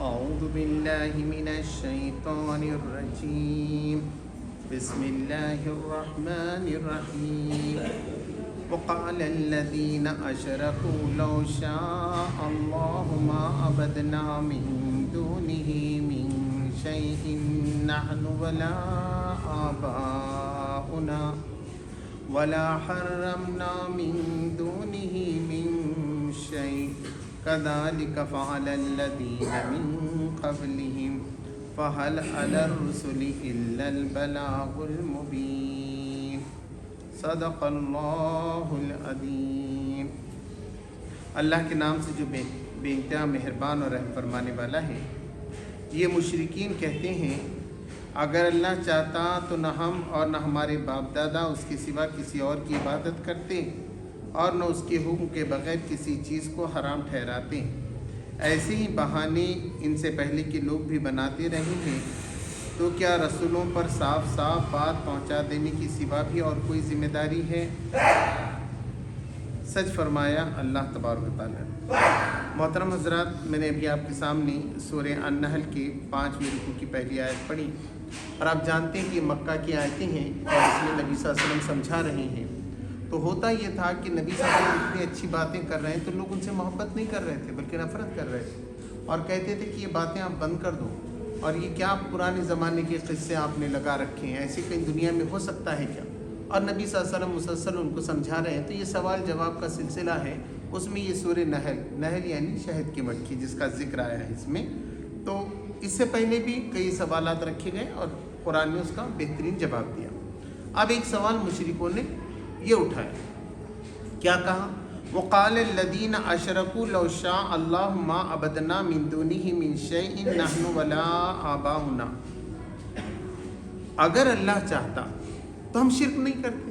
أعوذ بالله من الشيطان الرجيم بسم الله الرحمن الرحيم وقال الذين أشركوا لو شاء الله ما عبدنا من دونه من شيء نحن ولا آباؤنا ولا حرمنا من دونه من شيء كذلك فعل الذين من قبلهم فهل على الرسل إلا البلاغ المبين صدق اللہ العظیم۔ اللہ کے نام سے جو بے انتہا مہربان اور رحم فرمانے والا ہے۔ یہ مشرکین کہتے ہیں اگر اللہ چاہتا تو نہ ہم اور نہ ہمارے باپ دادا اس کے سوا کسی اور کی عبادت کرتے اور نہ اس کے حکم کے بغیر کسی چیز کو حرام ٹھہراتے۔ ایسے ہی بہانے ان سے پہلے کے لوگ بھی بناتے رہے ہیں، تو کیا رسولوں پر صاف صاف بات پہنچا دینے کی سوا بھی اور کوئی ذمہ داری ہے؟ سچ فرمایا اللہ تبارک و تعالیٰ۔ محترم حضرات، میں نے ابھی آپ کے سامنے سورہ النحل کے 5ویں رکوع کی پہلی آیت پڑھی، اور آپ جانتے ہیں کہ مکہ کی آیتیں ہیں اور اس میں نبی صلی اللہ علیہ وسلم سمجھا رہے ہیں۔ تو ہوتا یہ تھا کہ نبی صلی اللہ علیہ وسلم اتنی اچھی باتیں کر رہے ہیں تو لوگ ان سے محبت نہیں کر رہے تھے بلکہ نفرت کر رہے تھے، اور کہتے تھے کہ یہ باتیں آپ بند کر دو، اور یہ کیا پرانے زمانے کے قصے آپ نے لگا رکھے ہیں، ایسے کہیں دنیا میں ہو سکتا ہے کیا؟ اور نبی صلی اللہ علیہ وسلم مسلسل ان کو سمجھا رہے ہیں۔ تو یہ سوال جواب کا سلسلہ ہے، اس میں یہ سورہ نحل یعنی شہد کی مکھی جس کا ذکر آیا ہے اس میں۔ تو اس سے پہلے بھی کئی سوالات رکھے گئے اور قرآن نے اس کا بہترین جواب دیا۔ اب ایک سوال مشرکوں نے یہ اٹھایا، کیا کہا؟ وقال الذین اشرکوا لو شاء اللہ ما عبدنا من دونہ من شیء نحن ولا آباؤنا۔ اگر اللہ چاہتا تو ہم شرک نہیں کرتے،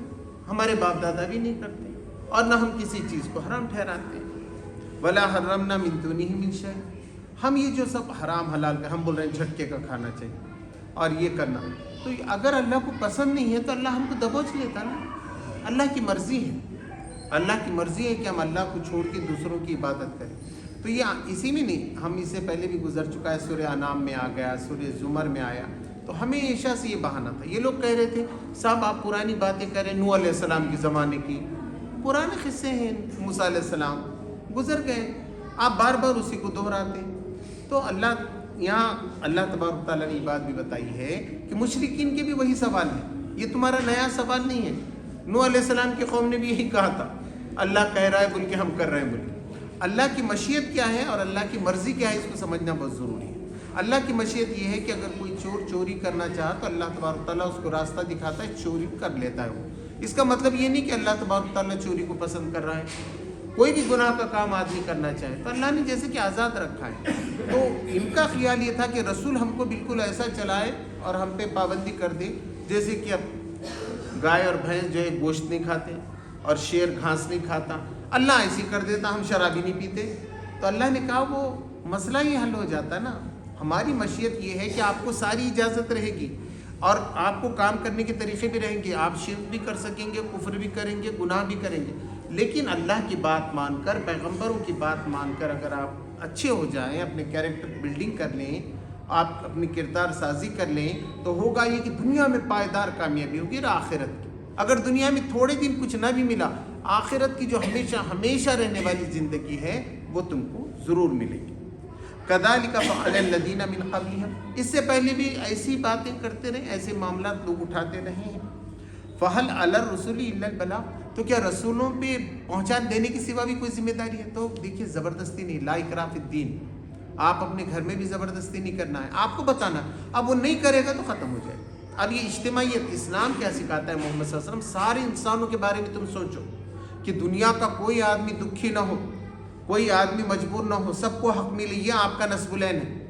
ہمارے باپ دادا بھی نہیں کرتے، اور نہ ہم کسی چیز کو حرام ٹھہراتے، ولا حرمنا من دونہ من شیء۔ ہم یہ جو سب حرام حلال کا ہم بول رہے ہیں جھٹکے کا کھانا چاہیے اور یہ کرنا، تو اگر اللہ کو پسند نہیں ہے تو اللہ ہم کو دبوچ لیتا نا۔ اللہ کی مرضی ہے، اللہ کی مرضی ہے کہ ہم اللہ کو چھوڑ کے دوسروں کی عبادت کریں۔ تو یہ اسی میں نہیں، ہم اس سے پہلے بھی گزر چکا ہے، سورہ انعام میں آ گیا، سورہ زمر میں آیا۔ تو ہمیشہ سے یہ بہانہ تھا، یہ لوگ کہہ رہے تھے صاحب آپ پرانی باتیں کر رہے ہیں، نوح علیہ السلام کے زمانے کی پرانے قصے ہیں، موسیٰ علیہ السلام گزر گئے، آپ بار بار اسی کو دہراتے ہیں۔ تو یہاں اللہ تبارک و تعالیٰ نے یہ بات بھی بتائی ہے کہ مشرکین کے بھی وہی سوال ہے، یہ تمہارا نیا سوال نہیں ہے۔ نوح علیہ السلام کی قوم نے بھی یہی کہا تھا، اللہ کہہ رہا ہے بول کے ہم کر رہے ہیں بول کے۔ اللہ کی مشیت کیا ہے اور اللہ کی مرضی کیا ہے اس کو سمجھنا بہت ضروری ہے۔ اللہ کی مشیت یہ ہے کہ اگر کوئی چور چوری کرنا چاہا تو اللہ تبارک و تعالیٰ اس کو راستہ دکھاتا ہے، چوری کر لیتا ہے وہ۔ اس کا مطلب یہ نہیں کہ اللہ تبارک و تعالیٰ چوری کو پسند کر رہا ہے۔ کوئی بھی گناہ کا کام آدمی کرنا چاہے تو اللہ نے جیسے کہ آزاد رکھا ہے۔ تو ان کا خیال یہ تھا کہ رسول ہم کو بالکل ایسا چلائے اور ہم پہ پابندی کر دے جیسے کہ اب گائے اور بھینس جو ہے گوشت نہیں کھاتے اور شیر گھاس نہیں کھاتا، اللہ ایسی کر دیتا ہم شرابی نہیں پیتے۔ تو اللہ نے کہا وہ مسئلہ ہی حل ہو جاتا نا۔ ہماری مشیت یہ ہے کہ آپ کو ساری اجازت رہے گی اور آپ کو کام کرنے کے طریقے بھی رہیں گے، آپ شرک بھی کر سکیں گے، کفر بھی کریں گے، گناہ بھی کریں گے، لیکن اللہ کی بات مان کر، پیغمبروں کی بات مان کر اگر آپ اچھے ہو جائیں، اپنے کیریکٹر بلڈنگ کر لیں، آپ اپنی کردار سازی کر لیں، تو ہوگا یہ کہ دنیا میں پائیدار کامیابی ہوگی اور آخرت کی۔ اگر دنیا میں تھوڑے دن کچھ نہ بھی ملا، آخرت کی جو ہمیشہ رہنے والی زندگی ہے وہ تم کو ضرور ملے گی۔ کذالک فعل الذین من قبلہم، اس سے پہلے بھی ایسی باتیں کرتے رہے، ایسے معاملات لوگ اٹھاتے رہے ہیں۔ فہل علی الرسول الا البلاغ، تو کیا رسولوں پہ پہنچا دینے کی سوا بھی کوئی ذمہ داری ہے؟ تو دیکھیے زبردستی نہیں، لا اکراہ فی الدین، آپ اپنے گھر میں بھی زبردستی نہیں کرنا ہے، آپ کو بتانا، اب وہ نہیں کرے گا تو ختم ہو جائے۔ اب یہ اجتماعیت اسلام کیا سکھاتا ہے؟ محمد صلی اللہ علیہ وسلم سارے انسانوں کے بارے میں تم سوچو کہ دنیا کا کوئی آدمی دکھی نہ ہو، کوئی آدمی مجبور نہ ہو، سب کو حق ملے، یہ آپ کا نصب العین ہے،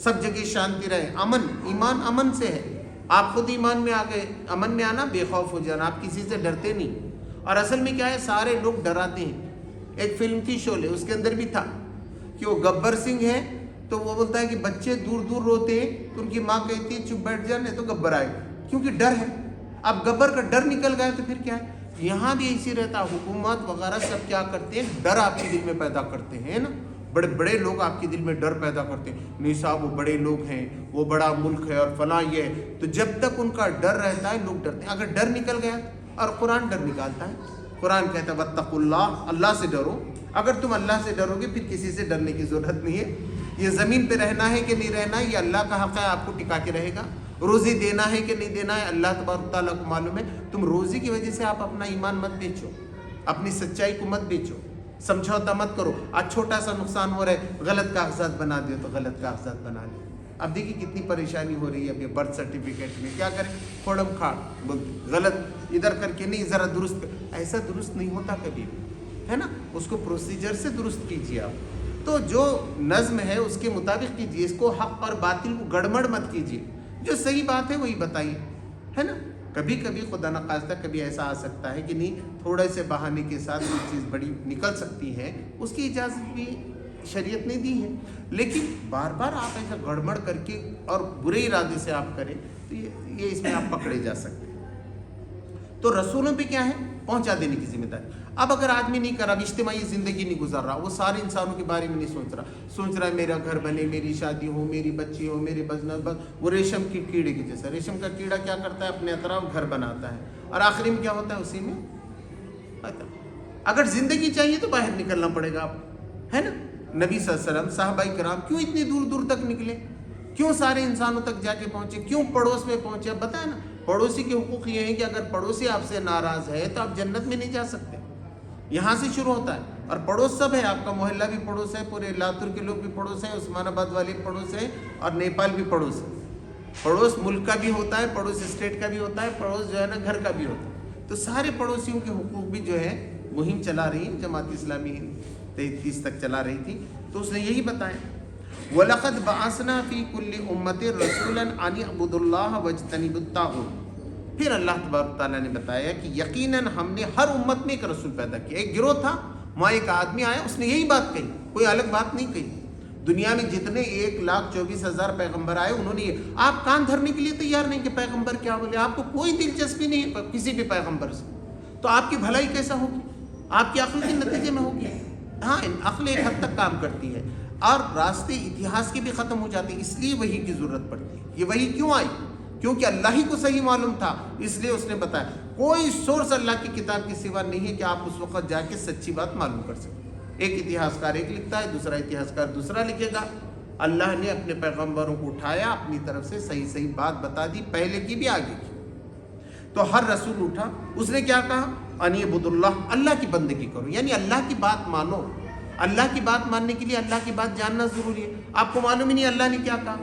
سب جگہ شانتی رہے، امن، ایمان امن سے ہے، آپ خود ایمان میں آ گئے، امن میں آنا، بے خوف ہو جانا، آپ کسی سے ڈرتے نہیں۔ اور اصل میں کیا ہے، سارے لوگ ڈراتے ہیں۔ ایک فلم تھی شعلے، اس کے اندر بھی تھا کہ وہ گبر سنگھ ہے تو وہ بولتا ہے کہ بچے دور دور روتے ہیں تو ان کی ماں کہتی ہے چپ بیٹھ جا نہیں تو گبر آئے گا، کیونکہ ڈر ہے۔ اب گبر کا ڈر نکل گیا تو پھر کیا ہے، یہاں بھی ایسی رہتا، حکومت وغیرہ سب کیا کرتے ہیں، ڈر آپ کے دل میں پیدا کرتے ہیں نا، بڑے بڑے لوگ آپ کے دل میں ڈر پیدا کرتے ہیں، نہیں صاحب وہ بڑے لوگ ہیں، وہ بڑا ملک ہے اور فلاں یہ ہے، تو جب تک ان کا ڈر رہتا ہے لوگ ڈرتے ہیں. اگر ڈر نکل گیا، اور قرآن ڈر نکالتا ہے، قرآن کہتا ہے واتقوا اللہ، اللہ سے ڈرو. اگر تم اللہ سے ڈرو گے پھر کسی سے ڈرنے کی ضرورت نہیں ہے. یہ زمین پہ رہنا ہے کہ نہیں رہنا ہے یہ اللہ کا حق ہے، آپ کو ٹکا کے رہے گا. روزی دینا ہے کہ نہیں دینا ہے اللہ تبارک تعالیٰ کو معلوم ہے. تم روزی کی وجہ سے آپ اپنا ایمان مت بیچو، اپنی سچائی کو مت بیچو، سمجھوتا مت کرو. آج چھوٹا سا نقصان ہو رہا ہے، غلط کاغذات بنا دیو تو غلط کاغذات بنا لو. اب دیکھیے کتنی پریشانی ہو رہی ہے. اب یہ برتھ سرٹیفکیٹ میں کیا کریں، پھوڑم کھاڑ غلط ادھر کر کے نہیں، ذرا درست کر. ایسا درست نہیں ہوتا کبھی بھی، ہے نا. اس کو پروسیجر سے درست کیجیے آپ. تو جو نظم ہے اس کے مطابق کیجیے، اس کو حق اور باطل کو گڑبڑ مت کیجیے. جو صحیح بات ہے وہی بتائیے، ہے نا. کبھی کبھی خدا نخواستہ کبھی ایسا آ سکتا ہے کہ نہیں، تھوڑے سے بہانے کے ساتھ کوئی چیز بڑی نکل سکتی ہے، اس کی اجازت بھی شریعت نے دی ہے. لیکن بار بار آپ ایسا گڑبڑ کر کے اور برے ارادے سے آپ کریں تو یہ اس میں آپ پکڑے جا سکتے ہیں. تو رسولوں پہ کیا ہے، پہنچا دینے کی ذمہ داری. اب اگر آدمی نہیں کر رہا، اجتماعی زندگی نہیں گزار رہا، وہ سارے انسانوں کے بارے میں نہیں سوچ رہا ہے میرا گھر بنے، میری شادی ہو، میری بچی ہو، میرے بس وہ ریشم کی کیڑے کی جیسا. ریشم کا کیڑا کیا کرتا ہے، اپنے اطراف گھر بناتا ہے اور آخری میں کیا ہوتا ہے، اسی میں. اگر زندگی چاہیے تو باہر نکلنا پڑے گا آپ، ہے نا. نبی صلی اللہ علیہ وسلم، صحابہ کرام کیوں اتنی دور دور تک نکلے، کیوں سارے انسانوں تک جا کے پہنچے، کیوں پڑوس میں پہنچے. اب بتائیں نا، پڑوسی کے حقوق یہ ہیں کہ اگر پڑوسی آپ سے ناراض ہے تو آپ جنت میں نہیں جا سکتے. یہاں سے شروع ہوتا ہے. اور پڑوس سب ہے، آپ کا محلہ بھی پڑوس ہے، پورے لاتور کے لوگ بھی پڑوس ہیں، عثمان آباد والے پڑوس ہیں، اور نیپال بھی پڑوس ہے. پڑوس ملک کا بھی ہوتا ہے، پڑوس اسٹیٹ کا بھی ہوتا ہے، پڑوس جو ہے نا گھر کا بھی ہوتا ہے. تو سارے پڑوسیوں کے حقوق بھی جو ہے مہم چلا رہی ہے جماعت اسلامی 33 تک چلا رہی تھی. تو اس نے یہی بتایا، وَلَقَدْ بَعَثْنَا فِي كُلِّ أُمَّةٍ رَسُولًا أَنِ اعْبُدُوا اللَّهَ وَاجْتَنِبُوا الطَّاغُوتَ. پھر اللہ تبارک تعالیٰ نے بتایا کہ یقیناً ہم نے ہر امت میں ایک رسول پیدا کیا. ایک گروہ تھا، وہاں ایک آدمی آیا، اس نے یہی بات کہی، کوئی الگ بات نہیں کہی. دنیا میں جتنے 1,24,000 پیغمبر آئے، انہوں نے یہ. آپ کان دھرنے کے لیے تیار نہیں کہ پیغمبر کیا بولے، آپ کو کوئی دلچسپی نہیں ہے کسی بھی پیغمبر سے. تو آپ کی بھلائی کیسا ہوگی، آپ کی عقل کے نتیجے میں ہوگی. ہاں عقل ایک حد تک کام کرتی ہے، اور راستے اتہاس کے بھی ختم ہو جاتے ہیں. اس لیے وحی کی ضرورت پڑتی ہے. یہ وحی کیوں آئی، کیونکہ اللہ ہی کو صحیح معلوم تھا، اس لیے اس نے بتایا. کوئی سورس اللہ کی کتاب کے سوا نہیں ہے کہ آپ اس وقت جا کے سچی بات معلوم کر سکیں. ایک اتہاسکار ایک لکھتا ہے، دوسرا اتہاسکار دوسرا لکھے گا. اللہ نے اپنے پیغمبروں کو اٹھایا، اپنی طرف سے صحیح صحیح بات بتا دی، پہلے کی بھی آگے کی. تو ہر رسول اٹھا، اس نے کیا کہا، ان اعبدوا اللہ، اللہ کی بندگی کرو، یعنی اللہ کی بات مانو. اللہ کی بات ماننے کے لیے اللہ کی بات جاننا ضروری ہے. آپ کو معلوم ہی نہیں اللہ نے کیا کہا،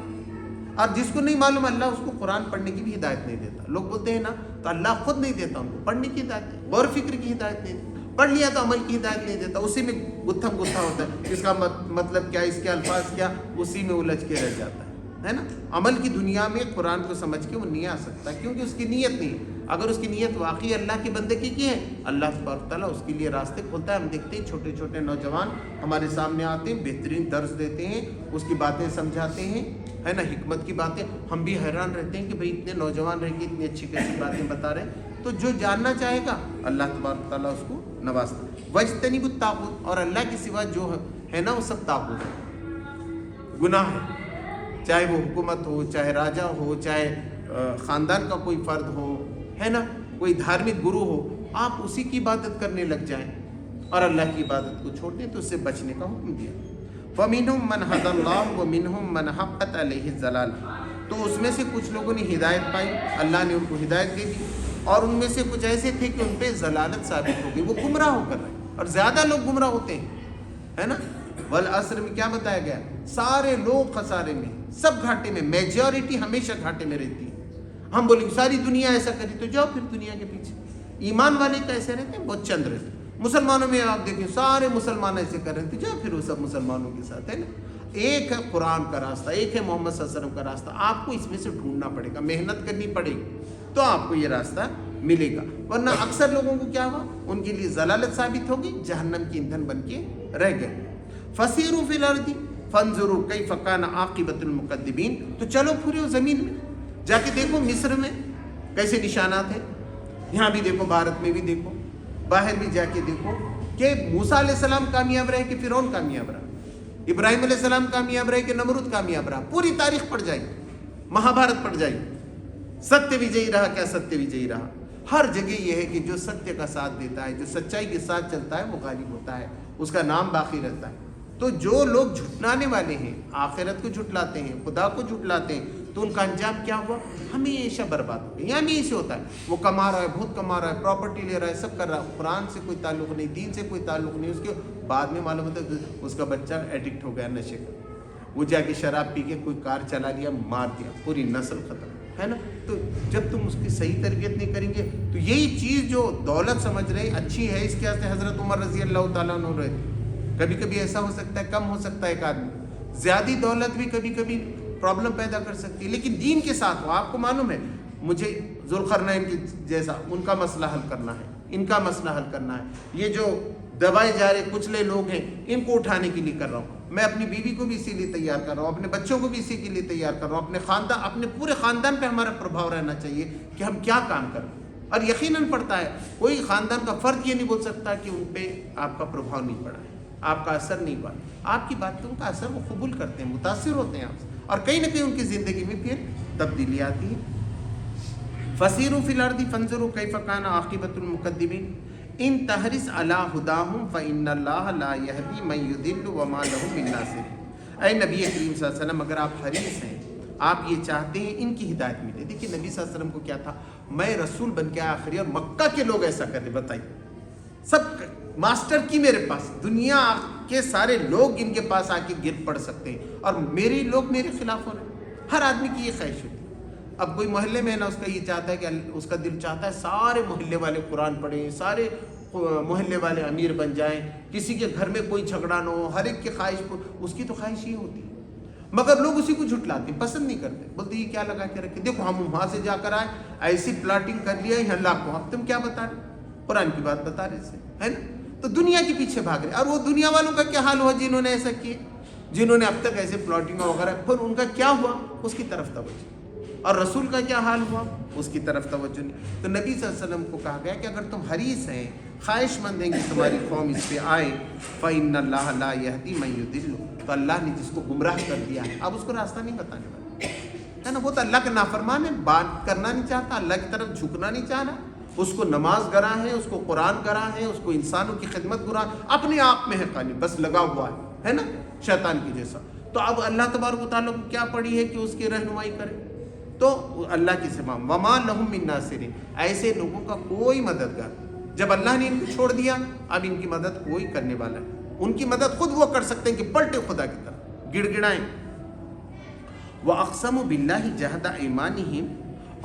اور جس کو نہیں معلوم اللہ اس کو قرآن پڑھنے کی بھی ہدایت نہیں دیتا. لوگ بولتے ہیں نا، تو اللہ خود نہیں دیتا ان کو پڑھنے کی ہدایت، غور فکر کی ہدایت نہیں دیتا. پڑھ لیا تو عمل کی ہدایت نہیں دیتا، اسی میں گتھم گتھا ہوتا ہے. اس کا مطلب کیا، اس کے الفاظ کیا، اسی میں الجھ کے رہ جاتا ہے نا. عمل کی دنیا میں قرآن کو سمجھ کے وہ نہیں آ سکتا، کیونکہ اس کی نیت نہیں ہے. اگر اس کی نیت واقعی اللہ کی بندگی کی ہے، اللہ تبارک تعالیٰ اس کے لیے راستے کھولتا ہے. ہم دیکھتے ہیں چھوٹے چھوٹے نوجوان ہمارے سامنے آتے ہیں، بہترین درس دیتے ہیں، اس کی باتیں سمجھاتے ہیں، ہے نا، حکمت کی باتیں. ہم بھی حیران رہتے ہیں کہ بھئی اتنے نوجوان رہ کے اتنی اچھی اچھی باتیں بتا رہے ہیں. تو جو جاننا چاہے گا اللہ تبارک تعالیٰ اس کو نوازتا. وَاجْتَنِبُوا الطَّاغُوتَ، اور اللہ کے سوا جو ہے نا وہ سب طاغوت ہے، گناہ ہے. چاہے وہ حکومت ہو، چاہے راجا ہو، چاہے خاندان کا کوئی فرد ہو، ہے نا، کوئی دھارمک گرو ہو، آپ اسی کی عبادت کرنے لگ جائیں اور اللہ کی عبادت کو چھوڑ دیں تو اس سے بچنے کا حکم دیا. فَمِنْهُمْ مَنْ هَدَى اللَّهُ وَمِنْهُمْ مَنْ حَقَّتْ عَلَيْهِ الضَّلَالَةُ. تو اس میں سے کچھ لوگوں نے ہدایت پائی، اللہ نے ان کو ہدایت دے دی، اور ان میں سے کچھ ایسے تھے کہ ان پہ ضلالت ثابت ہو گئی، وہ گمراہ ہو کر رہے. اور زیادہ لوگ گمراہ ہوتے ہیں، ہے نا. والعصر میں کیا بتایا گیا، سارے لوگ خسارے میں، سب گھاٹے میں، میجورٹی ہمیشہ گھاٹے میں رہتی ہے. ہم بولیں ساری دنیا ایسا کری تو جاؤ پھر دنیا کے پیچھے. ایمان والے کیسے رہتے ہیں، بہت چند رہتے ہیں. مسلمانوں میں آپ دیکھیں سارے مسلمان ایسے کر رہے تھے، جاؤ پھر وہ سب مسلمانوں کے ساتھ، ہے نا. ایک ہے قرآن کا راستہ، ایک ہے محمد صلی اللہ علیہ وسلم کا راستہ. آپ کو اس میں سے ڈھونڈنا پڑے گا، محنت کرنی پڑے گی تو آپ کو یہ راستہ ملے گا. ورنہ اکثر لوگوں کو کیا ہوا، ان کے لیے ضلالت ثابت ہوگی، جہنم کی ایندھن بن کے رہ گئے. فسیروا فی الارض فانظروا کیف کان عاقبۃ المکذبین. تو چلو پھرو زمین میں، جا کے دیکھو مصر میں کیسے نشانات ہیں، یہاں بھی دیکھو، بھارت میں بھی دیکھو، باہر بھی جا کے دیکھو کہ موسیٰ علیہ السلام کامیاب رہے کہ فرعون کامیاب رہا. ابراہیم علیہ السلام کامیاب رہے کہ نمرود کامیاب رہا؟ پوری تاریخ پڑھ جائیے، مہابھارت پڑھ جائیے، ستیہ وجئی رہا کیا ستیہ وجئی رہا؟ ہر جگہ یہ ہے کہ جو ستیہ کا ساتھ دیتا ہے، جو سچائی کے ساتھ چلتا ہے وہ غالب ہوتا ہے، اس کا نام باقی رہتا ہے۔ تو جو لوگ جھٹلانے والے ہیں، آخرت کو جھٹلاتے ہیں، خدا کو جھٹلاتے ہیں، تو ان کا انجام کیا ہوا؟ ہمیشہ برباد ہو گیا۔ یعنی ایسے ہوتا ہے، وہ کما رہا ہے، بہت کما رہا ہے، پراپرٹی لے رہا ہے، سب کر رہا ہے، قرآن سے کوئی تعلق نہیں، دین سے کوئی تعلق نہیں، اس کے بعد میں معلوم ہوتا ہے اس کا بچہ ایڈکٹ ہو گیا نشے کا، وہ جا کے شراب پی کے کوئی کار چلا لیا، مار دیا، پوری نسل ختم، ہے نا؟ تو جب تم اس کی صحیح تربیت نہیں کریں گے تو یہی چیز جو دولت سمجھ رہے اچھی ہے، اس کے واسطے حضرت عمر رضی اللہ تعالیٰ عنہ رہے تھے۔ کبھی کبھی ایسا ہو سکتا ہے، کم ہو سکتا ہے ایک آدمی، زیادہ دولت بھی کبھی کبھی پرابلم پیدا کر سکتی ہے، لیکن دین کے ساتھ ہو۔ آپ کو معلوم ہے مجھے ذوالقرنین کی جیسا ان کا مسئلہ حل کرنا ہے، ان کا مسئلہ حل کرنا ہے، یہ جو دبائے جا رہے کچلے لوگ ہیں ان کو اٹھانے کے لیے کر رہا ہوں، میں اپنی بیوی کو بھی اسی لیے تیار کر رہا ہوں، اپنے بچوں کو بھی اسی کے لیے تیار کر رہا ہوں، اپنے خاندان، اپنے پورے خاندان پہ ہمارا پربھاؤ رہنا چاہیے کہ ہم کیا کام کریں۔ اور یقیناً پڑتا ہے، کوئی خاندان کا فرد یہ نہیں بول سکتا کہ ان پہ آپ کا پربھاؤ نہیں پڑا ہے، آپ کا اثر نہیں ہوا، آپ کی باتوں کا اثر وہ قبول کرتے ہیں، متاثر ہوتے ہیں آپ سے، اور کہیں نہ کہیں ان کی زندگی میں پھر تبدیلی آتی ہے۔ فَسِيرُوا فِي الْأَرْضِ فَانظُرُوا كَيْفَ كَانَ عَاقِبَةُ الْمُكَذِّبِينَ إِن تَحْرِصْ عَلَىٰ هُدَاهُمْ فَإِنَّ اللَّهَ لَا يَهْدِي مَن يُضِلُّ وَمَا لَهُم مِّن نَّاصِرِينَ۔ اے نبی کریم صلی اللہ علیہ وسلم، اگر آپ حریص ہیں، آپ یہ چاہتے ہیں ان کی ہدایت ملے۔ دیکھیے نبی صلی اللہ علیہ وسلم کو کیا تھا، میں رسول بن کے آخری، اور مکہ کے لوگ ایسا کرتے، بتائیے، سب ماسٹر کی میرے پاس، دنیا کے سارے لوگ ان کے پاس آ کے گر پڑ سکتے ہیں، اور میرے لوگ میرے خلاف ہو رہے ہیں۔ ہر آدمی کی یہ خواہش ہوتی ہے۔ اب کوئی محلے میں ہے نا، اس کا یہ چاہتا ہے کہ اس کا دل چاہتا ہے سارے محلے والے قرآن پڑھیں، سارے محلے والے امیر بن جائیں، کسی کے گھر میں کوئی جھگڑا نہ ہو، ہر ایک کی خواہش، اس کی تو خواہش یہ ہوتی ہے، مگر لوگ اسی کو جھٹلاتے، پسند نہیں کرتے، بولتے یہ کیا لگا کے رکھے، دیکھو ہم وہاں سے جا کر آئے، ایسی پلاٹنگ کر لیا ہے اللہ کو، اب تم کیا بتا رہے، قرآن کی بات بتا رہے سے، ہے نا؟ تو دنیا کے پیچھے بھاگ رہے۔ اور وہ دنیا والوں کا کیا حال ہوا جنہوں نے ایسا کیے، جنہوں نے اب تک ایسے پلاٹنگ وغیرہ، پھر ان کا کیا ہوا، اس کی طرف توجہ، اور رسول کا کیا حال ہوا، اس کی طرف توجہ نہیں۔ تو نبی صلی اللہ علیہ وسلم کو کہا گیا کہ اگر تم حریص ہیں، خواہش مند ہیں کہ تمہاری قوم اس پہ آئے، فَإِنَّ اللَّهَ لَا يَهْدِي مَن يُضِلُّ، تو اللہ نے جس کو گمراہ کر دیا ہے اب اس کو راستہ نہیں بتانے والا، ہے نا؟ وہ تو اللہ کا نافرمان ہے، بات کرنا نہیں چاہتا، اللہ کی طرف جھکنا نہیں چاہ رہا، اس کو نماز گراں ہے، اس کو قرآن گراں ہے، اس کو انسانوں کی خدمت گراں، اپنے آپ میں ہے خالی، بس لگا ہوا ہے نا، شیطان کی جیسا۔ تو اب اللہ تبارک و تعالیٰ کو کیا پڑی ہے کہ اس کی رہنمائی کرے، تو اللہ کی سمام وما لہم من ناصرین، ایسے لوگوں کا کوئی مددگار، جب اللہ نے ان کو چھوڑ دیا اب ان کی مدد کوئی کرنے والا نہیں، ان کی مدد خود وہ کر سکتے ہیں کہ پلٹے خدا کی طرف، گڑ گڑائیں۔ وَأَقْسَمُوا بِاللَّهِ جَهْدَ أَيْمَانِهِمْ،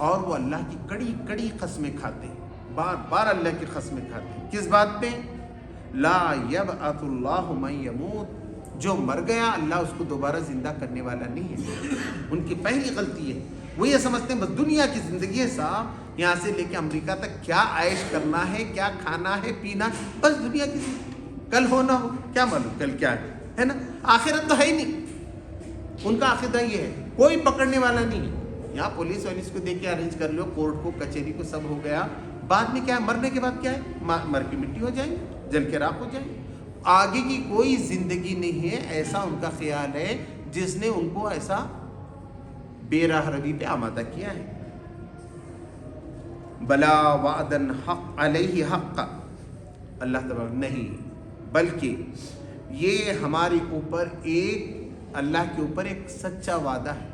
اور وہ اللہ کی کڑی کڑی قسمیں کھاتے ہیں، بار بار اللہ کی قسمیں کھاتے ہیں، کس بات پہ؟ لا يَبْعَثُ اللَّهُ مَن يَمُوتُ، جو مر گیا اللہ اس کو دوبارہ زندہ کرنے والا نہیں ہے۔ ان کی پہلی غلطی ہے، وہ یہ سمجھتے ہیں بس دنیا کی زندگی ہے صاحب، یہاں سے لے کے امریکہ تک کیا عائش کرنا ہے، کیا کھانا ہے، پینا، بس دنیا کی زندگی، کل ہو نہ ہو کیا معلوم کل کیا ہے نا؟ آخرت تو ہے ہی نہیں، ان کا عقیدہ یہ ہے کوئی پکڑنے والا نہیں ہے، یہاں پولیس والیس کو دے کے ارینج کر لو، کورٹ کو کچہری کو، سب ہو گیا، بعد میں کیا ہے، مرنے کے بعد کیا ہے، مر کے مٹی ہو جائیں، جل کے راکھ ہو جائیں، آگے کی کوئی زندگی نہیں ہے، ایسا ان کا خیال ہے جس نے ان کو ایسا بے راہ روی پہ آمادہ کیا ہے۔ بلا وعدن حق علیہ حق، اللہ تبارک نہیں، بلکہ یہ ہمارے اوپر ایک، اللہ کے اوپر ایک سچا وعدہ ہے،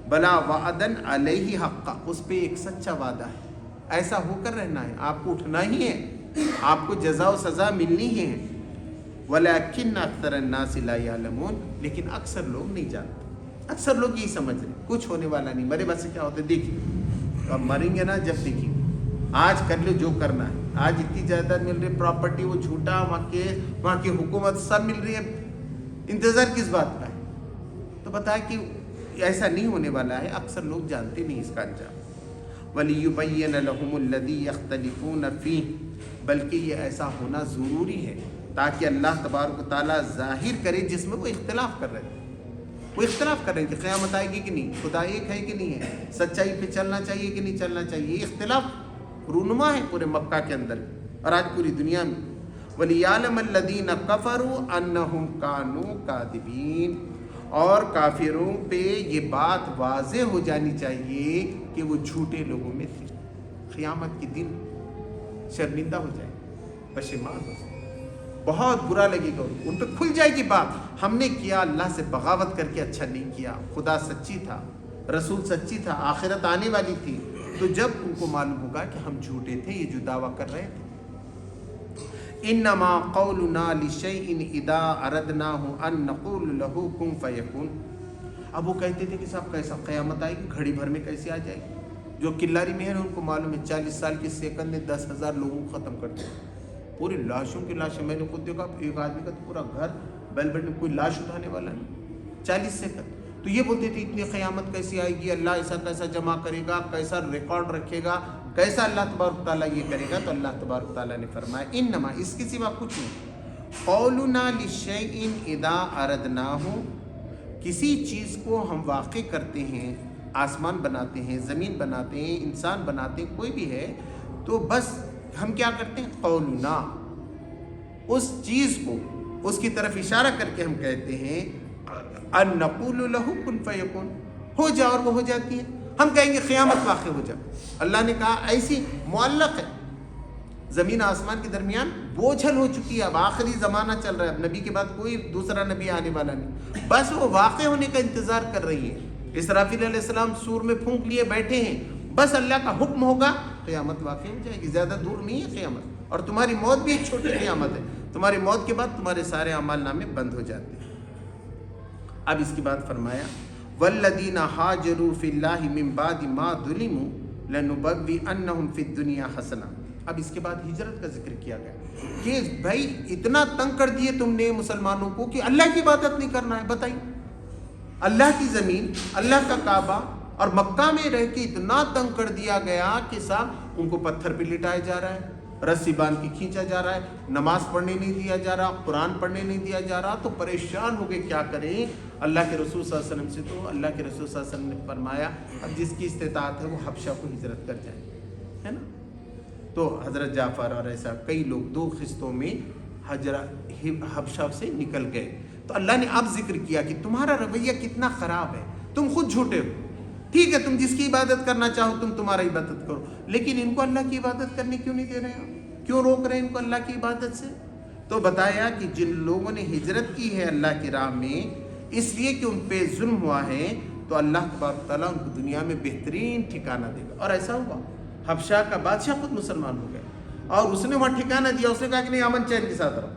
بلا وعدن علیہ حق، اس پہ ایک سچا وعدہ ہے، ایسا ہو کر رہنا ہے، آپ کو اٹھنا ہی ہے، آپ کو جزا و سزا ملنی ہے۔ وَلَكِنَّ أَكْثَرَ النَّاسِ لَا يَعْلَمُونَ، لیکن اکثر لوگ نہیں جانتے، اکثر لوگ یہی سمجھ رہے کچھ ہونے والا نہیں، مرے بس سے کیا ہوتا ہے، دیکھیے اب مریں گے نا جب، دیکھیے آج کر لو جو کرنا ہے، آج اتنی جائیداد مل رہی ہے، پراپرٹی وہ جھوٹا، وہاں کی حکومت سب مل رہی ہے، انتظار کس بات کا ہے؟ تو بتایا کہ ایسا نہیں ہونے والا ہے، اکثر لوگ جانتے نہیں اس کا انجام۔ وَلِيُبَيِّنَ لَهُمُ الَّذِي يَخْتَلِفُونَ فِيهِ، بلکہ یہ ایسا ہونا ضروری ہے تاکہ اللہ تبارک و تعالیٰ ظاہر کرے جس میں وہ اختلاف کر رہے ہیں، وہ اختلاف کر رہے ہیں کہ قیامت آئے گی کہ نہیں، خدا ایک ہے کہ نہیں ہے، سچائی پہ چلنا چاہیے کہ نہیں چلنا چاہیے، یہ اختلاف رونما ہے پورے مکہ کے اندر اور آج پوری دنیا میں۔ وَلِيَعْلَمَ الَّذِينَ كَفَرُوا أَنَّهُمْ كَانُوا كَاذِبِينَ، اور کافروں پہ یہ بات واضح ہو جانی چاہیے کہ وہ جھوٹے لوگوں میں تھے۔ قیامت کے دن شرمندہ ہو جائے، پشیمان ہو جائے، بہت برا لگے گا، ان پہ کھل جائے گی بات، ہم نے کیا اللہ سے بغاوت کر کے اچھا نہیں کیا، خدا سچی تھا، رسول سچی تھا، آخرت آنے والی تھی۔ تو جب ان کو معلوم ہوگا کہ ہم جھوٹے تھے، یہ جو دعویٰ کر رہے تھے، انما قولنا لشیء اذا اردناه ان نقول له کن فیکون، اب وہ کہتے تھے کہ صاحب کیسا قیامت آئے گی، گھڑی بھر میں کیسے آ جائے گی؟ جو کلاری میں ہے ان کو معلوم ہے 40 سال کے سیکنڈ میں 10,000 لوگوں کو ختم کر دیا، پوری لاشوں کی لاشیں، میں نے خود دیکھا ایک آدمی کا تو پورا گھر بیل بیل میں کوئی لاش اٹھانے والا نہیں، 40 سیکنڈ۔ تو یہ بولتے تھے اتنی قیامت کیسی آئے گی، اللہ ایسا کیسا جمع کرے گا، کیسا ریکارڈ رکھے گا، کیسا اللہ تبارک تعالیٰ یہ کرے گا؟ تو اللہ تبارک تعالیٰ نے فرمایا انما، اس کے سوا کچھ نہیں، قولنا لشیء اذا اردناہ، کسی چیز کو ہم واقع کرتے ہیں، آسمان بناتے ہیں، زمین بناتے ہیں، انسان بناتے ہیں، کوئی بھی ہے، تو بس ہم کیا کرتے ہیں؟ قولنا، اس چیز کو اس کی طرف اشارہ کر کے ہم کہتے ہیں ان نقول له کن فیکون، ہو جا اور وہ ہو جاتی ہے۔ ہم کہیں گے قیامت واقع ہو جا، اللہ نے کہا ایسی معلق ہے، زمین آسمان کے درمیان بوجھل ہو چکی ہے، اب آخری زمانہ چل رہا ہے، اب نبی کے بعد کوئی دوسرا نبی آنے والا نہیں، بس وہ واقع ہونے کا انتظار کر رہی ہے۔ اسرافیل علیہ السلام سور میں پھونک لیے بیٹھے ہیں، بس اللہ کا حکم ہوگا قیامت واقع ہو جائے گی، زیادہ دور نہیں ہے قیامت، اور تمہاری موت بھی ایک چھوٹی قیامت ہے، تمہاری موت کے بعد تمہارے سارے اعمال نامے بند ہو جاتے ہیں۔ اب اس کی بات فرمایا والذین ہاجروا فی اللہ من بعد ما ظلموا لنبوئنہم فی الدنیا حسنہ، اب اس کے بعد ہجرت کا ذکر کیا گیا کہ بھائی اتنا تنگ کر دیے تم نے مسلمانوں کو کہ اللہ کی عبادت نہیں کرنا ہے، بتائیے اللہ کی زمین، اللہ کا کعبہ اور مکہ میں رہ کے اتنا تنگ کر دیا گیا کہ صاحب ان کو پتھر پہ لٹایا جا رہا ہے، رسی باندھ کے کھینچا جا رہا ہے، نماز پڑھنے نہیں دیا جا رہا، قرآن پڑھنے نہیں دیا جا رہا، تو پریشان ہو گئے کیا کریں؟ اللہ کے رسول صلی اللہ علیہ وسلم سے، تو اللہ کے رسول صلی اللہ علیہ وسلم نے فرمایا اب جس کی استطاعت ہے وہ حبشہ کو ہجرت کر جائے، ہے نا؟ تو حضرت جعفر اور ایسا کئی لوگ 2 قسطوں میں حبشہ سے نکل گئے۔ تو اللہ نے اب ذکر کیا کہ تمہارا رویہ کتنا خراب ہے، تم خود جھوٹے ہو، ٹھیک ہے تم جس کی عبادت کرنا چاہو تم تمہارا عبادت کرو، لیکن ان کو اللہ کی عبادت کرنے کیوں نہیں دے رہے ہو؟ کیوں روک رہے ہیں ان کو اللہ کی عبادت سے؟ تو بتایا کہ جن لوگوں نے ہجرت کی ہے اللہ کی راہ میں اس لیے کہ ان پہ ظلم ہوا ہے، تو اللہ تبارک تعالیٰ ان کو دنیا میں بہترین ٹھکانہ دے گا، اور ایسا ہوا۔ حبشہ کا بادشاہ خود مسلمان ہو گیا اور اس نے وہاں ٹھکانہ دیا، اس نے کہا کہ نہیں امن چین کے ساتھ رہو،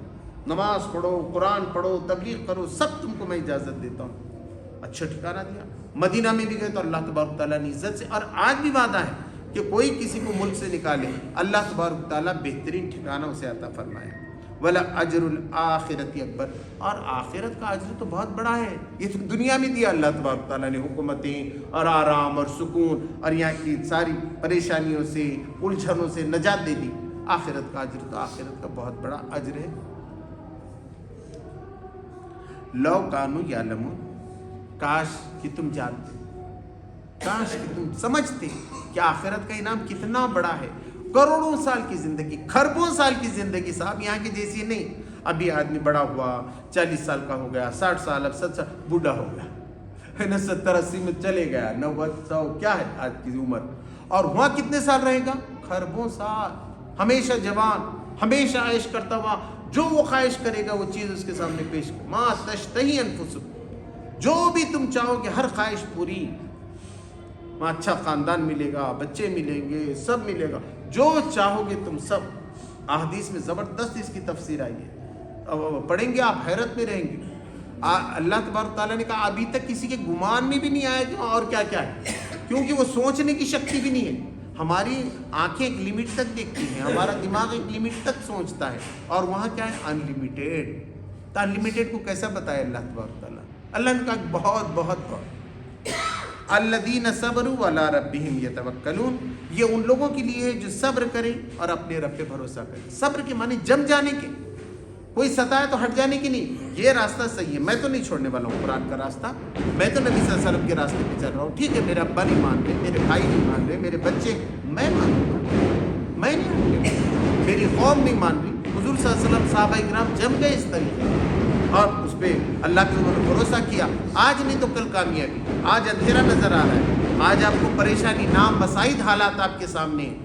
نماز پڑھو، قرآن پڑھو، تبلیغ کرو، سب تم کو میں اجازت دیتا ہوں، اچھا ٹھکانہ دیا۔ مدینہ میں بھی گئے تو اللہ تبارک تعالیٰ نے عزت سے، اور آج بھی وعدہ ہے کہ کوئی کسی کو ملک سے نکالے اللہ تبارک تعالیٰ بہترین ٹھکانہ اسے عطا فرمائے۔ ولا اجر الآخرت اکبر، اور آخرت کا اجر تو بہت بڑا ہے، یہ تو دنیا میں دیا اللہ تبارک تعالیٰ نے، حکومتیں اور آرام اور سکون اور یہاں کی ساری پریشانیوں سے الجھنوں سے نجات دے دی، آخرت کا اجر تو آخرت کا بہت بڑا اجر ہے۔ لو کانوا یعلمون، کاش کہ تم جانتے، کاش کہ تم سمجھتے کہ آخرت کا انعام کتنا بڑا ہے، کروڑوں سال کی زندگی، خربوں سال کی زندگی، صاحب یہاں کی جیسی نہیں، ابھی آدمی بڑا ہوا 40 سال کا ہو گیا، 60 سال، اب 70 سال بوڑھا ہو گیا ہے نا، 70-80 میں چلے گیا، 90-100 کیا ہے آج کی عمر، اور وہاں کتنے سال رہے گا؟ خربوں سال، ہمیشہ جوان، ہمیشہ عائش کرتا ہوا، جو وہ خواہش کرے گا وہ چیز اس کے سامنے پیش کر، ما تشتہی انفسکم، جو بھی تم چاہو گے ہر خواہش پوری، وہاں اچھا خاندان ملے گا، بچے ملیں گے، سب ملے گا، جو چاہو گے تم سب۔ احادیث میں زبردست اس کی تفسیر آئی ہے، پڑھیں گے آپ حیرت میں رہیں گے۔ اللہ تبارک تعالیٰ نے کہا ابھی تک کسی کے گمان میں بھی نہیں آیا کہ اور کیا کیا ہے، کیونکہ وہ سوچنے کی شکتی بھی نہیں ہے۔ ہماری آنکھیں ایک لمٹ تک دیکھتی ہیں، ہمارا دماغ ایک لمٹ تک سوچتا ہے، اور وہاں کیا ہے؟ انلمیٹیڈ۔ تو انلمیٹیڈ کو کیسا بتایا اللہ تبارک تعالیٰ؟ اللہ نے کہا بہت بہت بہت۔ الذین صبروا علی ربہم یتوکلون، یہ ان لوگوں کے لیے ہے جو صبر کریں اور اپنے رب پہ بھروسہ کریں۔ صبر کے معنی جم جانے کے، کوئی ستائے تو ہٹ جانے کی نہیں، یہ راستہ صحیح ہے، میں تو نہیں چھوڑنے والا ہوں قرآن کا راستہ، میں تو نبی صلی اللہ علیہ وسلم کے راستے پہ چل رہا ہوں، ٹھیک ہے میرے ابا نہیں مان رہے، میرے بھائی نہیں مان رہے، میرے بچے، میں مانوں گا، میں نہیں، میری قوم نہیں مان رہی، حضور صلی اللہ علیہ وسلم صحابہ اکرام جم گئے اس طریقے اور اس پہ اللہ پہ انہوں نے بھروسہ کیا. آج نہیں تو کل کامیابی. آج اندھیرا نظر آ رہا ہے, آج آپ کو پریشانی, نام مسائد حالات آپ کے سامنے ہیں.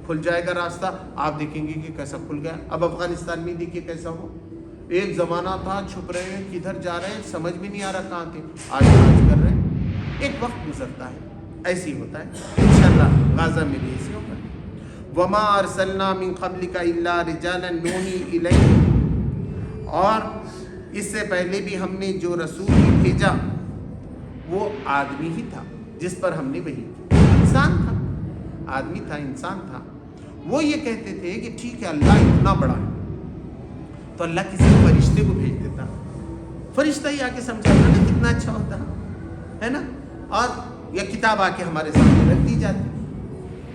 کھل جائے گا راستہ, آپ دیکھیں گے کہ کیسا کھل گیا. اب افغانستان میں دیکھیے کیسا ہو. ایک زمانہ تھا چھپ رہے ہیں, کدھر جا رہے ہیں, سمجھ بھی نہیں آ رہا کہاں تھے, آج مارچ کر رہے ہیں. ایک وقت گزرتا ہے, ایسے ہی ہوتا ہے انشاءاللہ. غازہ میں بھی ایسے ہوگا. وما ارسلنا من قبلک الا رجالا نوحی الیہم, اور اس سے پہلے بھی ہم نے جو رسول بھیجا وہ آدمی ہی تھا جس پر ہم نے وحی کی. انسان تھا, آدمی تھا, انسان تھا. وہ یہ کہتے تھے کہ ٹھیک ہے اللہ اتنا بڑا ہے تو اللہ کسی فرشتے کو بھیج دیتا, فرشتہ ہی آ کے سمجھاتا نا کتنا اچھا ہوتا ہے نا, اور یا کتاب آ کے ہمارے سامنے رکھ دی جاتی.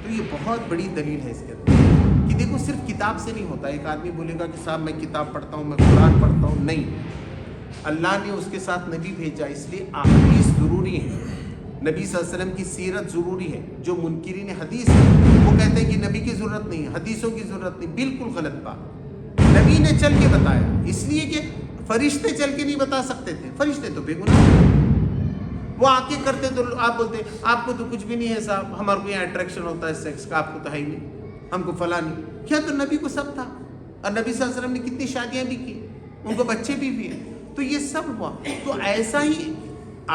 تو یہ بہت بڑی دلیل ہے اس کے اندر کہ دیکھو صرف کتاب سے نہیں ہوتا. ایک آدمی بولے گا کہ صاحب میں کتاب پڑھتا ہوں, میں قرآن پڑھتا ہوں, نہیں. اللہ نے اس کے ساتھ نبی بھیجا, اس لیے احادیث ضروری ہے, نبی صلی اللہ علیہ وسلم کی سیرت ضروری ہے. جو منکرین حدیث ہے وہ کہتے ہیں کہ نبی کی ضرورت نہیں, حدیثوں کی ضرورت نہیں. بالکل غلط بات. نبی نے چل کے بتایا, اس لیے کہ فرشتے چل کے نہیں بتا سکتے تھے. فرشتے تو بے گناہ تھے, وہ آ کے کرتے تو آپ بولتے آپ کو تو کچھ بھی نہیں ہے صاحب, ہمارے کو یہاں اٹریکشن ہوتا ہے سیکس کا, آپ کو تو ہے ہی نہیں, ہم کو فلاں نہیں. کیا تو نبی کو سب تھا, اور نبی صلی اللہ علیہ وسلم نے کتنی شادیاں بھی کی, ان کو بچے بھی ہوئے. تو یہ سب ہوا. تو ایسا ہی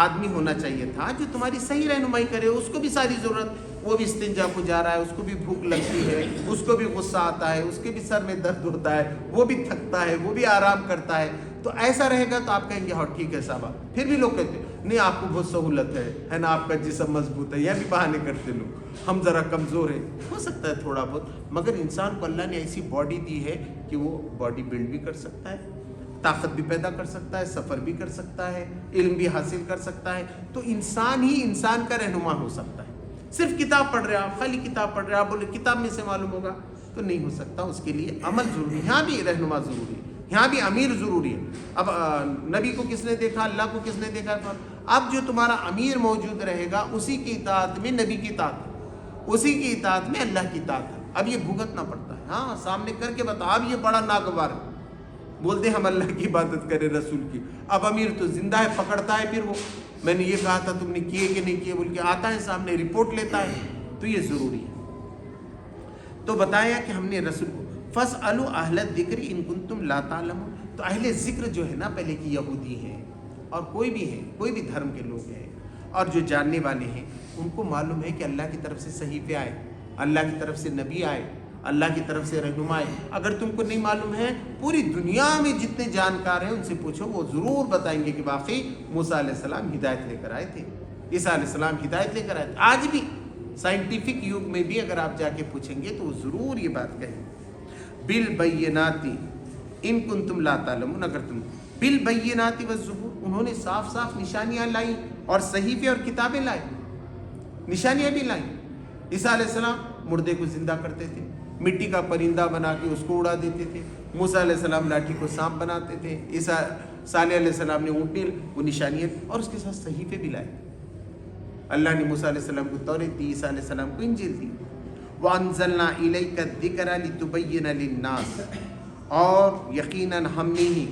آدمی ہونا چاہیے تھا جو تمہاری صحیح رہنمائی کرے. اس کو بھی ساری ضرورت, وہ بھی استنجا کو جا رہا ہے, اس کو بھی بھوک لگتی ہے, اس کو بھی غصہ آتا ہے, اس کے بھی سر میں درد ہوتا ہے, وہ بھی تھکتا ہے, وہ بھی آرام کرتا ہے. تو ایسا رہے گا تو آپ کہیں گے ہاں ٹھیک ہے صاحب. پھر بھی لوگ کہتے ہیں نہیں آپ کو بہت سہولت ہے نا, آپ کا جسم مضبوط ہے. یہ بھی بہانے کرتے لوگ, ہم ذرا کمزور ہیں. ہو سکتا ہے تھوڑا بہت, مگر انسان کو اللہ نے ایسی باڈی دی ہے کہ وہ باڈی بلڈ بھی کر سکتا ہے, طاقت بھی پیدا کر سکتا ہے, سفر بھی کر سکتا ہے, علم بھی حاصل کر سکتا ہے. تو انسان ہی انسان کا رہنما ہو سکتا ہے. صرف کتاب پڑھ رہے آپ, خالی کتاب پڑھ رہے آپ, بولے کتاب میں سے معلوم ہوگا, تو نہیں ہو سکتا. اس کے لیے عمل ضروری ہے. یہاں بھی رہنما ضروری ہے, یہاں بھی امیر ضروری ہے. اب نبی کو کس نے دیکھا, اللہ کو کس نے دیکھا. اب جو تمہارا امیر موجود رہے گا اسی کی اطاعت میں نبی کی اطاعت ہے, اسی کی اطاعت میں اللہ کی اطاعت ہے. اب یہ بھگتنا پڑتا ہے. ہاں سامنے کر کے بتا, اب یہ بڑا ناگوار ہے, بولتے ہم اللہ کی عبادت کریں رسول کی. اب امیر تو زندہ ہے, پکڑتا ہے, پھر وہ میں نے یہ کہا تھا تم نے کیے کہ نہیں کیے بول کے آتا ہے سامنے, رپورٹ لیتا ہے. تو یہ ضروری ہے. تو بتایا کہ ہم نے رسول کو فَاسْأَلُوا أَهْلَ الذِّكْرِ إِن كُنتُمْ لَا تَعْلَمُونَ. تو اہل ذکر جو ہے نا پہلے کی یہودی ہیں اور کوئی بھی ہیں, کوئی بھی دھرم کے لوگ ہیں اور جو جاننے والے ہیں, ان کو معلوم ہے کہ اللہ کی طرف سے صحیفے آئے, اللہ کی طرف سے نبی آئے, اللہ کی طرف سے رہنما آئے. اگر تم کو نہیں معلوم ہے, پوری دنیا میں جتنے جانکار ہیں ان سے پوچھو, وہ ضرور بتائیں گے کہ واقعی موسیٰ علیہ السلام ہدایت لے کر آئے تھے, عیسیٰ علیہ السلام ہدایت لے کر آئے تھے. آج بھی سائنٹیفک یوگ میں بھی اگر آپ جا کے پوچھیں گے تو وہ ضرور یہ بات کہیں, بالبینات ان کنتم لا تعلمون. اگر تم بالبینات والزبور, انہوں نے صاف صاف نشانیاں لائی اور صحیفے اور کتابیں لائی, نشانیاں بھی لائیں. عیسیٰ علیہ السلام مردے کو زندہ کرتے تھے, مٹی کا پرندہ بنا کے اس کو اڑا دیتے تھے. موسیٰ علیہ السلام لاٹھی کو سانپ بناتے تھے. عیسیٰ صالح علیہ السلام نے اونٹنی, وہ نشانیاں, اور اس کے ساتھ صحیفے بھی لائے. اللہ نے موسیٰ علیہ السلام کو توریت دی, عیسیٰ علیہ السلام کو انجیل دی. وَأَنزَلْنَا إِلَيْكَ الذِّكْرَ لِتُبَيِّنَ لِلنَّاسِ, اور یقیناً ہم نے ہی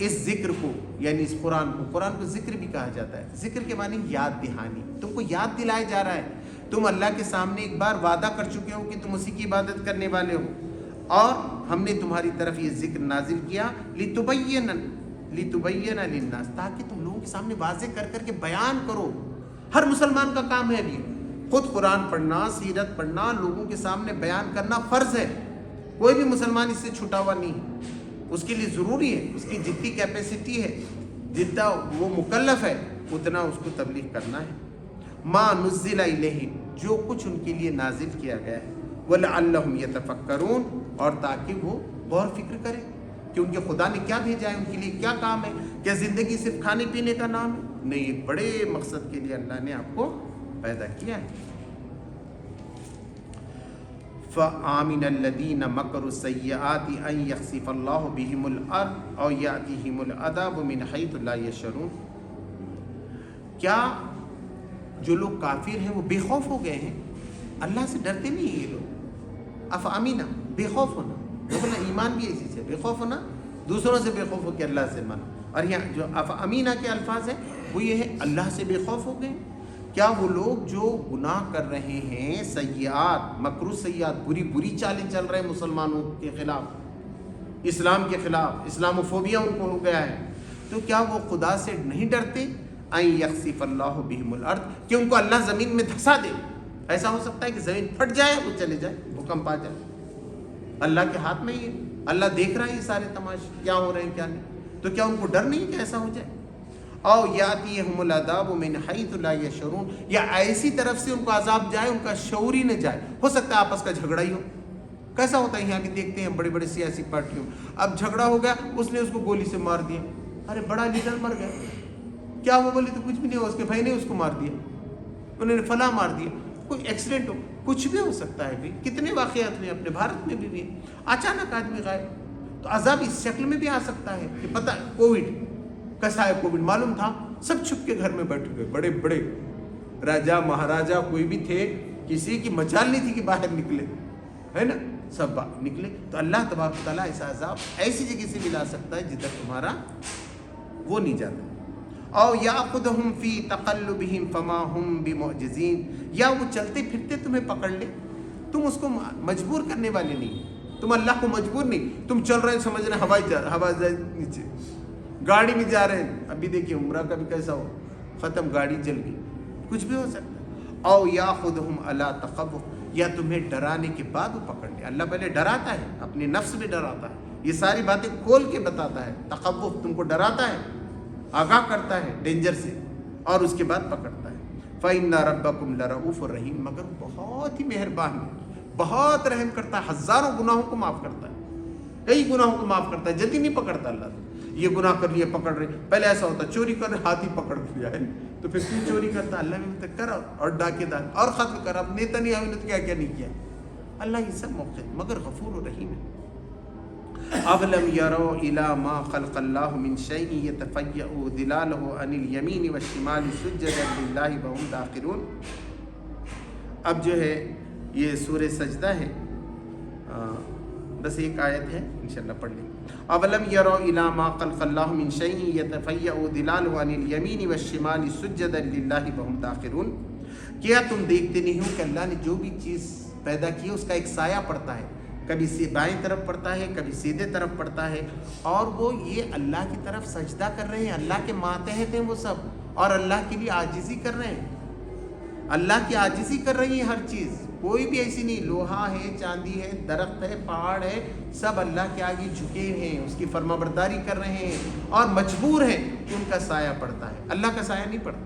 اس ذکر کو, یعنی اس قرآن کو, قرآن کو ذکر بھی کہا جاتا ہے. ذکر کے معنی یاد دہانی, تم کو یاد دلایا جا رہا ہے. تم اللہ کے سامنے ایک بار وعدہ کر چکے ہو کہ تم اسی کی عبادت کرنے والے ہو, اور ہم نے تمہاری طرف یہ ذکر نازل کیا لِتُبَيِّنَ لِلنَّاسِ, تاکہ تم لوگوں کے سامنے واضح کر کر کے بیان کرو. ہر مسلمان کا کام ہے ابھی خود قرآن پڑھنا, سیرت پڑھنا, لوگوں کے سامنے بیان کرنا فرض ہے. کوئی بھی مسلمان اس سے چھٹا ہوا نہیں ہے. اس کے لیے ضروری ہے, اس کی جتنی کیپیسٹی ہے, جتنا وہ مکلف ہے, اتنا اس کو تبلیغ کرنا ہے. ما نزل الیہم, جو کچھ ان کے لیے نازل کیا گیا ہے, وَلَعَلَّهُمْ يَتَفَكَّرُونَ, اور تاکہ وہ غور فکر کریں کہ ان کے خدا نے کیا بھیجا ہے, ان کے لیے کیا کام ہے. کیا زندگی صرف کھانے پینے کا نام ہے؟ نہیں, ایک بڑے مقصد کے لیے اللہ نے آپ کو پیدا کیا ہے. فَآمِنَ الَّذِينَ مَكَرُوا السَّيِّئَاتِ أَن يَخْسِفَ اللَّهُ بِهِمُ الْأَرْضَ أَوْ يَأْتِيهِمُ الْعَذَابُ مِنْ حَيْثُ لَا يَشْعُرُونَ. کیا جو لوگ کافر ہیں وہ بے خوف ہو گئے ہیں؟ اللہ سے ڈرتے نہیں ہیں یہ لوگ. افامینہ, بے خوف ہونا, بولا ایمان بھی ایسی ہے، بے خوف ہونا، دوسروں سے بے خوف ہو کہ اللہ سے مانو. اور یہاں جو امینہ کے الفاظ ہیں وہ یہ ہے اللہ سے بے خوف ہو گئے. کیا وہ لوگ جو گناہ کر رہے ہیں، سیئات، مکروہ سیئات، بری بری چالیں چل رہے ہیں مسلمانوں کے خلاف، اسلام کے خلاف، اسلاموفوبیا ان کو ہو گیا ہے، تو کیا وہ خدا سے نہیں ڈرتے؟ ان یخسف اللہ بہم الارض، کہ ان کو اللہ زمین میں دھسا دے. ایسا ہو سکتا ہے کہ زمین پھٹ جائے، وہ چلے جائے، بھوکمپ آ جائے. اللہ کے ہاتھ میں ہی ہے، اللہ دیکھ رہا ہے یہ سارے تماشے کیا ہو رہے ہیں کیا نہیں. تو کیا ان کو ڈر نہیں کہ ایسا ہو جائے؟ او یاتیہم العذاب من حیث لا یشعرون، یا ایسی طرف سے ان کو عذاب جائے ان کا شعور ہی نہ جائے. ہو سکتا ہے آپس کا جھگڑا ہی ہو. کیسا ہوتا ہے یہاں بھی دیکھتے ہیں بڑے بڑے سیاسی پارٹیوں، اب جھگڑا ہو گیا، اس نے اس کو گولی سے مار دیا. ارے بڑا لیڈر مر گیا، کیا وہ بولے تو کچھ بھی نہیں ہوا، اس کے بھائی نے اس کو مار دیا، انہوں نے فلاں مار دیا. کوئی ایکسیڈنٹ ہو، کچھ بھی ہو سکتا ہے. بھی کتنے واقعات ہوئے اپنے بھارت میں بھی ہیں. اچانک آدمی غائب، تو عذاب اس شکل میں بھی آ سکتا ہے کہ پتہ کووڈ کیسا ہے. کووڈ معلوم تھا، سب چھپ کے گھر میں بیٹھ گئے، بڑے بڑے راجا مہاراجا کوئی بھی تھے، کسی کی مجال نہیں تھی کہ باہر نکلے، ہے نا، سب نکلے. تو اللہ تبارک و تعالیٰ ایسا عذاب ایسی جگہ سے بھی لا سکتا ہے جدھر تمہارا وہ نہیں جاتا. او یاخذہم فی تقلبہم فما ہم بمعجزین، یا وہ چلتے پھرتے تمہیں پکڑ لے، تم اس کو مجبور کرنے والے نہیں. تم اللہ کو مجبور نہیں، تم چل رہے ہیں سمجھ رہے ہیں ہوائی جہاز نیچے، گاڑی میں جا رہے ہیں. ابھی دیکھیے عمرہ کا بھی کیسا ہو، ختم، گاڑی چل گئی، کچھ بھی ہو سکتا ہے. او یاخذہم علی تخوف، یا تمہیں ڈرانے کے بعد وہ پکڑ لے. اللہ پہلے ڈراتا ہے، اپنے نفس میں ڈراتا ہے، یہ ساری باتیں کھول کے بتاتا ہے. تخوف، تم کو ڈراتا ہے، آگاہ کرتا ہے ڈینجر سے، اور اس کے بعد پکڑتا ہے. فَإِنَّ رَبَّكُمْ لَرَؤُوفٌ رَحِيمٌ، مگر بہت ہی مہربان ہے، بہت رحم کرتا ہے، ہزاروں گناہوں کو معاف کرتا ہے، کئی گناہوں کو معاف کرتا ہے، جلدی نہیں پکڑتا اللہ. یہ گناہ کر لیے پکڑ رہے، پہلے ایسا ہوتا چوری کر رہے ہاتھ ہی پکڑ لیا ہے، تو پھر کیوں چوری کرتا؟ اللہ نے بولتا کر اور ڈاکے دار اور ختم کر. اب نیتا نہیں آئے تو کیا کیا نہیں کیا. اللہ یہ سب موقع مگر غفور و رحیم ہے. اولم یروا الی ما خلق اللہ من شیء یتفیأ ظلالہ عن الیمین والشمال سجدا للہ وہم داخرون. اب جو ہے یہ سورہ سجدہ ہے، بس ایک آیت ہے، انشاءاللہ پڑھ لیں. اولم یروا الی ما خلق اللہ من شیء یتفیأ ظلالہ عن الیمین والشمال سجدا للہ وہم داخرون. کیا تم دیکھتے نہیں ہو کہ اللہ نے جو بھی چیز پیدا کی ہے اس کا ایک سایہ پڑتا ہے، کبھی بائیں طرف پڑتا ہے، کبھی سیدھے طرف پڑتا ہے، اور وہ یہ اللہ کی طرف سجدہ کر رہے ہیں. اللہ کے ماتحت ہیں وہ سب، اور اللہ کے لیے عاجزی کر رہے ہیں. اللہ کی عاجزی کر رہی ہے ہر چیز، کوئی بھی ایسی نہیں. لوہا ہے، چاندی ہے، درخت ہے، پہاڑ ہے، سب اللہ کے آگے جھکے ہیں، اس کی فرما برداری کر رہے ہیں، اور مجبور ہیں کہ ان کا سایہ پڑتا ہے. اللہ کا سایہ نہیں پڑتا،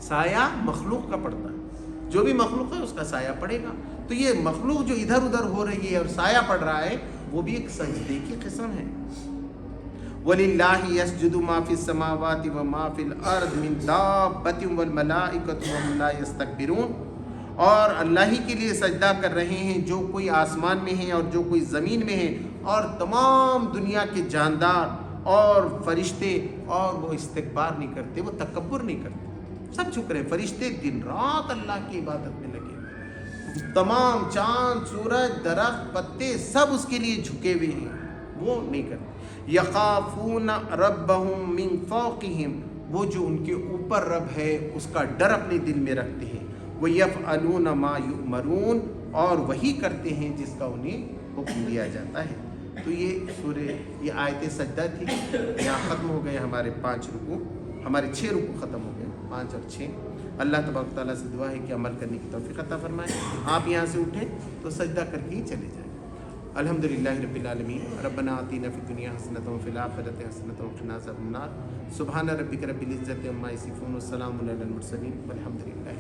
سایہ مخلوق کا پڑتا ہے. جو بھی مخلوق ہے اس کا سایہ پڑے گا. تو یہ مخلوق جو ادھر ادھر ہو رہی ہے اور سایہ پڑ رہا ہے، وہ بھی ایک سجدے کی قسم ہے. وَلِلَّهِ يَسْجُدُ مَا فِي السَّمَاوَاتِ وَمَا فِي الْأَرْضِ مِن دَابَّةٍ وَالْمَلَائِكَةُ وَهُمْ لَا يَسْتَكْبِرُونَ. اور اللہ ہی کے لیے سجدہ کر رہے ہیں جو کوئی آسمان میں ہے اور جو کوئی زمین میں ہے، اور تمام دنیا کے جاندار اور فرشتے، اور وہ استکبار نہیں کرتے، وہ تکبر نہیں کرتے، سب جھک رہے ہیں. فرشتے دن رات اللہ کی عبادت میں لگے، تمام چاند، سورج، درخت، پتے سب اس کے لیے جھکے ہوئے ہیں، وہ نہیں کرتے. یخافون ربہم من فوقہم، وہ جو ان کے اوپر رب ہے اس کا ڈر اپنے دل میں رکھتے ہیں. ویفعلون ما یؤمرون، اور وہی کرتے ہیں جس کا انہیں حکم دیا جاتا ہے. تو یہ سورہ، یہ آیت سجدہ تھی. یہاں ختم ہو گئے ہمارے 5 رکوع، ہمارے 6 رکوع ختم ہو گئے، 5 اور 6. اللہ تبارک تعالیٰ سے دعا ہے کہ عمل کرنے کی توفیق عطا فرمائے. آپ یہاں سے اٹھیں تو سجدہ کر کے ہی چلے جائیں. الحمدللہ رب العالمین. ربنا آتینا فی الدنیا حسنۃ وفی الآخرۃ حسنۃ وقنا عذاب النار. سبحان ربک رب العزۃ عما یصفون، والسلام علی المرسلین والحمد للہ.